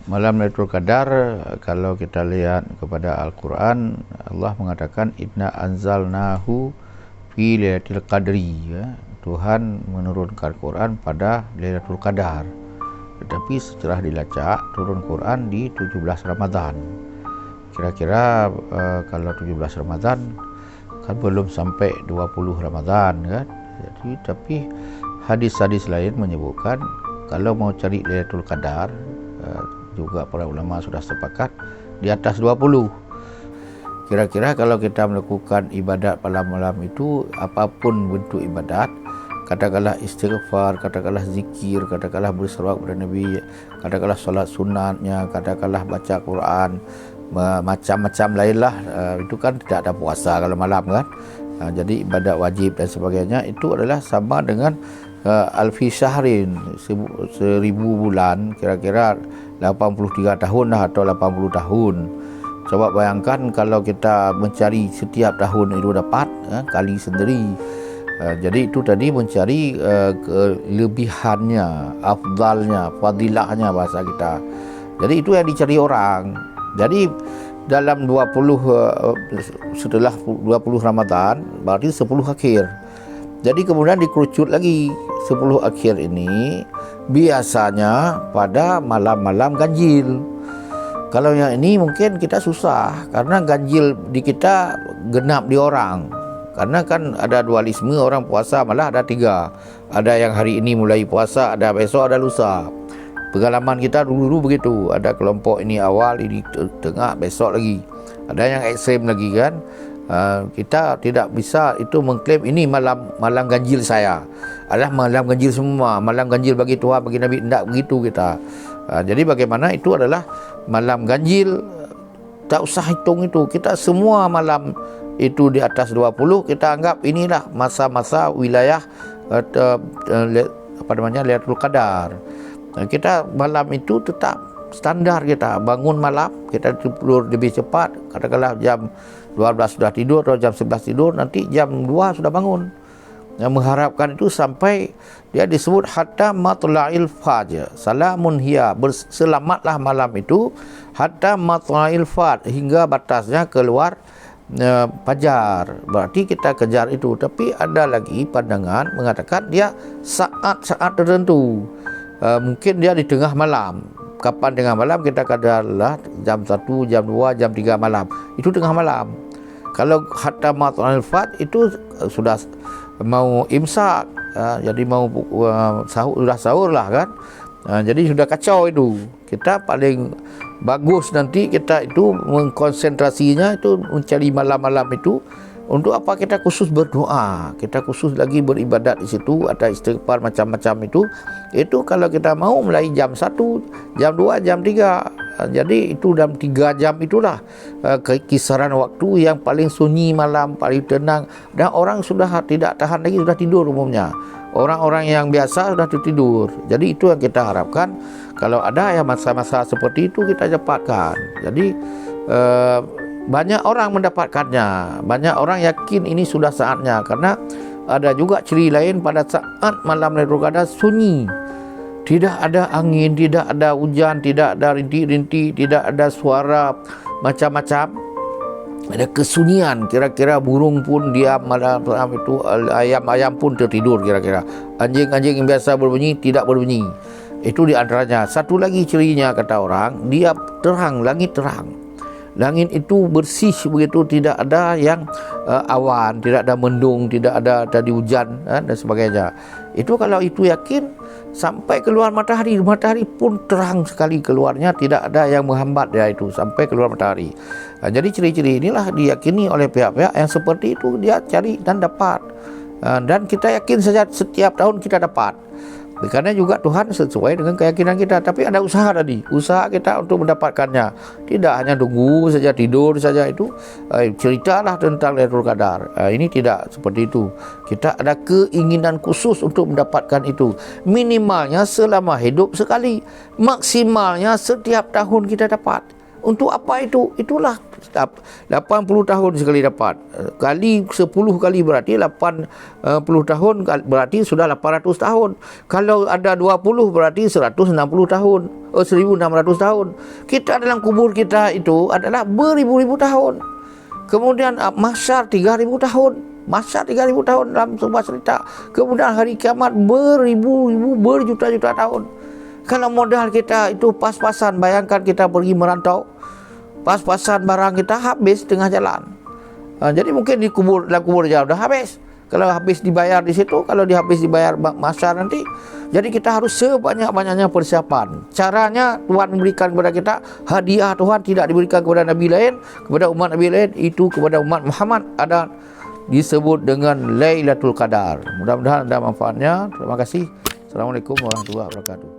Malam Lailatul Qadar, kalau kita lihat kepada Al-Quran, Allah mengatakan inna anzalnahu fi lailatul qadri, ya. Tuhan menurunkan Quran pada Lailatul Qadar. Tetapi setelah dilacak, turun Quran di 17 Ramadan. Kira-kira kalau 17 Ramadan kan belum sampai 20 Ramadan, kan. Jadi tapi hadis-hadis lain menyebutkan kalau mau cari Lailatul Qadar, juga para ulama sudah sepakat di atas 20. Kira-kira kalau kita melakukan ibadat pada malam itu, apapun bentuk ibadat, katakanlah istighfar, katakanlah zikir, katakanlah berselawat kepada Nabi, katakanlah solat sunatnya, katakanlah baca Quran, macam-macam lainlah, itu kan tidak ada puasa kalau malam, kan. Jadi ibadat wajib dan sebagainya itu adalah sama dengan alfi syahrin, 1000 bulan, kira-kira 83 tahun lah, atau 80 tahun. Coba bayangkan kalau kita mencari setiap tahun itu dapat, kali sendiri. Jadi itu tadi mencari kelebihannya, afdalnya, fadilahnya bahasa kita. Jadi itu yang dicari orang. Jadi dalam 20 setelah 20 Ramadan berarti 10 akhir. Jadi kemudian dikerucut lagi 10 akhir ini biasanya pada malam-malam ganjil. Kalau yang ini mungkin kita susah karena ganjil di kita genap di orang. Karena kan ada dualisme, orang puasa malah ada 3. Ada yang hari ini mulai puasa, ada besok, ada lusa. Pengalaman kita dulu begitu. Ada kelompok ini awal, ini tengah, besok lagi. Ada yang ekstrem lagi, kan. Kita tidak bisa itu mengklaim ini malam ganjil saya adalah malam ganjil semua, malam ganjil bagi Tuhan, bagi Nabi. Tidak begitu kita. Jadi bagaimana itu adalah malam ganjil, tak usah hitung itu, kita semua malam itu di atas 20 kita anggap inilah masa-masa wilayah Lailatul Qadar. Kita malam itu tetap standar, kita bangun malam, kita tidur lebih cepat, katakanlah jam 12 sudah tidur atau jam 11 tidur, nanti jam 2 sudah bangun. Yang mengharapkan itu sampai dia disebut hatta matla'il fajr, salamun hiya, berselamatlah malam itu hatta matla'il fajr, hingga batasnya keluar fajar. Berarti kita kejar itu. Tapi ada lagi pandangan mengatakan dia saat-saat tertentu. Mungkin dia di tengah malam. Kapan tengah malam? Kita katakanlah jam 1, jam 2, jam 3 malam. Itu tengah malam. Kalau hatta matla'il fajr itu sudah mau imsak, jadi mau sudah sahur lah, kan. Jadi sudah kacau itu. Kita paling bagus nanti kita itu mengkonsentrasinya itu mencari malam-malam itu. Untuk apa? Kita khusus berdoa, kita khusus lagi beribadat di situ, ada istighfar macam-macam itu. Itu kalau kita mau mulai jam 1, jam 2, jam 3. Jadi itu dalam 3 jam itulah kisaran waktu yang paling sunyi malam, paling tenang. Dan orang sudah tidak tahan lagi, sudah tidur umumnya. Orang-orang yang biasa sudah tidur. Jadi itu yang kita harapkan. Kalau ada ya masa-masa seperti itu kita dapatkan. Jadi banyak orang mendapatkannya. Banyak orang yakin ini sudah saatnya. Karena ada juga ciri lain pada saat malam Lailatul Qadar sunyi. Tidak ada angin, tidak ada hujan, tidak ada rintik-rintik, tidak ada suara macam-macam. Ada kesunyian, kira-kira burung pun diam malam itu, ayam-ayam pun tertidur kira-kira. Anjing-anjing yang biasa berbunyi tidak berbunyi. Itu di antaranya. Satu lagi cirinya kata orang, dia terang, langit terang. Langit itu bersih begitu, tidak ada yang awan, tidak ada mendung, tidak ada tadi hujan, dan sebagainya. Itu kalau itu yakin sampai keluar matahari pun terang sekali keluarnya, tidak ada yang menghambat dia itu sampai keluar matahari. Jadi ciri-ciri inilah diyakini oleh pihak-pihak yang seperti itu, dia cari dan dapat. Dan kita yakin saja setiap tahun kita dapat. Karena juga Tuhan sesuai dengan keyakinan kita. Tapi ada usaha tadi, usaha kita untuk mendapatkannya. Tidak hanya tunggu saja, tidur saja itu. Ceritalah tentang Lailatul Qadar. Ini tidak seperti itu. Kita ada keinginan khusus untuk mendapatkan itu. Minimalnya selama hidup sekali, maksimalnya setiap tahun kita dapat. Untuk apa itu? Itulah 80 tahun sekali dapat. Kali 10 kali berarti 80 tahun, berarti sudah 800 tahun. Kalau ada 20 berarti 160 tahun. 1600 tahun. Kita dalam kubur kita itu adalah beribu-ribu tahun. Kemudian mahsyar 3000 tahun. Mahsyar 3000 tahun dalam sebuah cerita. Kemudian hari kiamat beribu-ribu, berjuta-juta tahun. Kalau modal kita itu pas-pasan, bayangkan kita pergi merantau, pas-pasan barang kita habis tengah jalan. Jadi mungkin dalam kubur jauh dah habis. Kalau habis dibayar di situ, kalau habis dibayar mahsyar nanti, jadi kita harus sebanyak-banyaknya persiapan. Caranya Tuhan memberikan kepada kita hadiah. Tuhan tidak diberikan kepada Nabi lain, kepada umat Nabi lain, itu kepada umat Muhammad ada disebut dengan Lailatul Qadar. Mudah-mudahan ada manfaatnya. Terima kasih. Assalamualaikum warahmatullahi wabarakatuh.